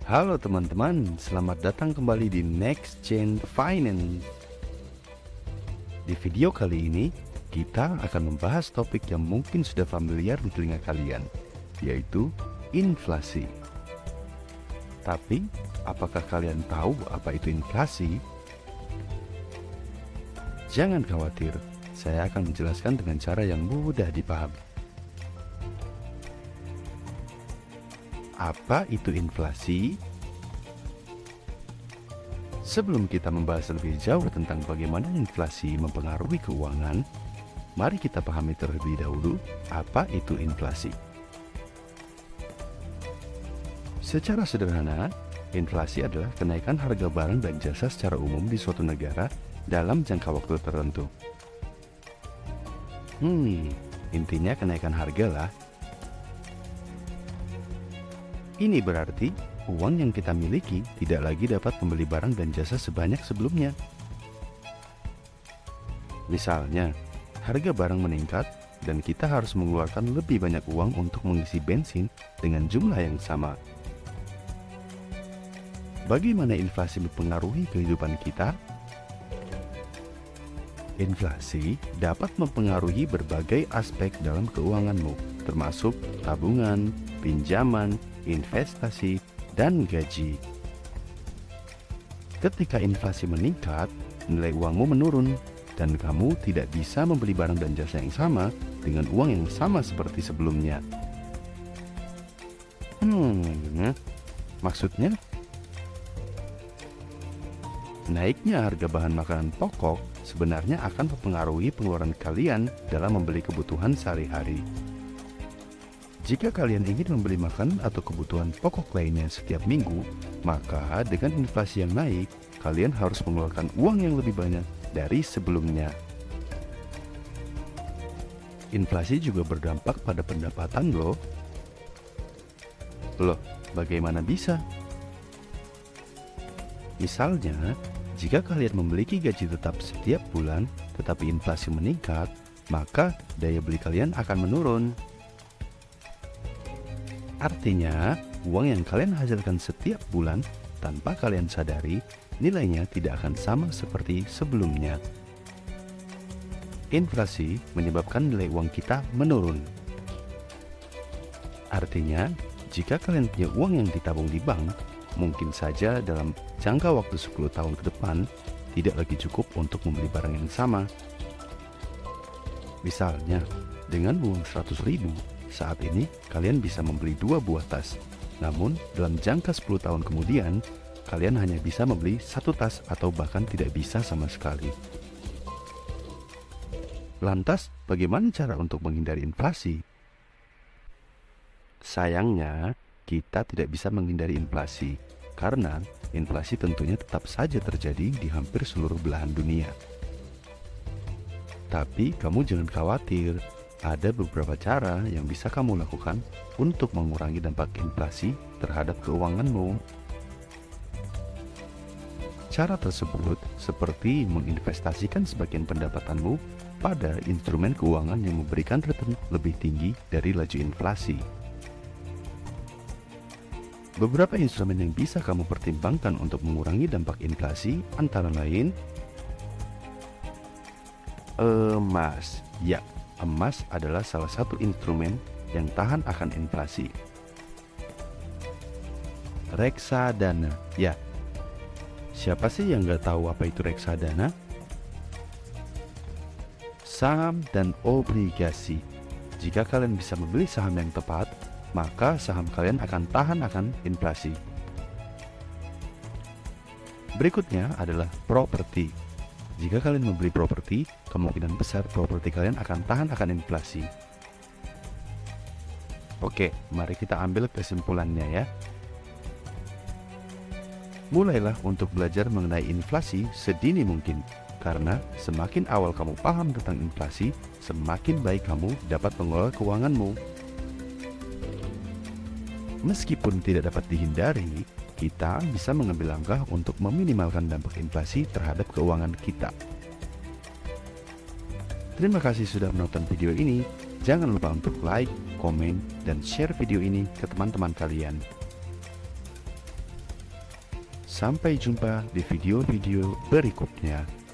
Halo teman-teman, selamat datang kembali di Next Gen Finance. Di video kali ini, kita akan membahas topik yang mungkin sudah familiar di telinga kalian, yaitu inflasi. Tapi, apakah kalian tahu apa itu inflasi? Jangan khawatir, saya akan menjelaskan dengan cara yang mudah dipahami. Apa itu inflasi? Sebelum kita membahas lebih jauh tentang bagaimana inflasi mempengaruhi keuangan, mari kita pahami terlebih dahulu apa itu inflasi. Secara sederhana, inflasi adalah kenaikan harga barang dan jasa secara umum di suatu negara dalam jangka waktu tertentu. Intinya kenaikan harga lah. Ini berarti uang yang kita miliki tidak lagi dapat membeli barang dan jasa sebanyak sebelumnya. Misalnya, harga barang meningkat dan kita harus mengeluarkan lebih banyak uang untuk mengisi bensin dengan jumlah yang sama. Bagaimana inflasi mempengaruhi kehidupan kita? Inflasi dapat mempengaruhi berbagai aspek dalam keuanganmu, termasuk tabungan, pinjaman, investasi, dan gaji. Ketika inflasi meningkat, nilai uangmu menurun, dan kamu tidak bisa membeli barang dan jasa yang sama dengan uang yang sama seperti sebelumnya. Maksudnya? Naiknya harga bahan makanan pokok sebenarnya akan mempengaruhi pengeluaran kalian dalam membeli kebutuhan sehari-hari. Jika kalian ingin membeli makanan atau kebutuhan pokok lainnya setiap minggu, maka dengan inflasi yang naik, kalian harus mengeluarkan uang yang lebih banyak dari sebelumnya. Inflasi juga berdampak pada pendapatan loh. Bagaimana bisa? Misalnya, jika kalian memiliki gaji tetap setiap bulan, tetapi inflasi meningkat, maka daya beli kalian akan menurun. Artinya, uang yang kalian hasilkan setiap bulan tanpa kalian sadari, nilainya tidak akan sama seperti sebelumnya. Inflasi menyebabkan nilai uang kita menurun. Artinya, jika kalian punya uang yang ditabung di bank, mungkin saja dalam jangka waktu 10 tahun ke depan tidak lagi cukup untuk membeli barang yang sama. Misalnya, dengan uang 100.000, saat ini kalian bisa membeli 2 buah tas. Namun, dalam jangka 10 tahun kemudian, kalian hanya bisa membeli 1 tas atau bahkan tidak bisa sama sekali. Lantas, bagaimana cara untuk menghindari inflasi? Sayangnya, kita tidak bisa menghindari inflasi, karena inflasi tentunya tetap saja terjadi di hampir seluruh belahan dunia. Tapi kamu jangan khawatir, ada beberapa cara yang bisa kamu lakukan untuk mengurangi dampak inflasi terhadap keuanganmu. Cara tersebut seperti menginvestasikan sebagian pendapatanmu pada instrumen keuangan yang memberikan return lebih tinggi dari laju inflasi. Beberapa instrumen yang bisa kamu pertimbangkan untuk mengurangi dampak inflasi antara lain emas. Ya, emas adalah salah satu instrumen yang tahan akan inflasi. Reksadana. Ya, siapa sih yang nggak tahu apa itu reksadana? Saham dan obligasi. Jika kalian bisa membeli saham yang tepat, maka saham kalian akan tahan akan inflasi. Berikutnya adalah properti. Jika kalian membeli properti, kemungkinan besar properti kalian akan tahan akan inflasi. Oke, mari kita ambil kesimpulannya ya. Mulailah untuk belajar mengenai inflasi sedini mungkin, karena semakin awal kamu paham tentang inflasi, semakin baik kamu dapat mengelola keuanganmu. Meskipun tidak dapat dihindari, kita bisa mengambil langkah untuk meminimalkan dampak inflasi terhadap keuangan kita. Terima kasih sudah menonton video ini. Jangan lupa untuk like, komen, dan share video ini ke teman-teman kalian. Sampai jumpa di video-video berikutnya.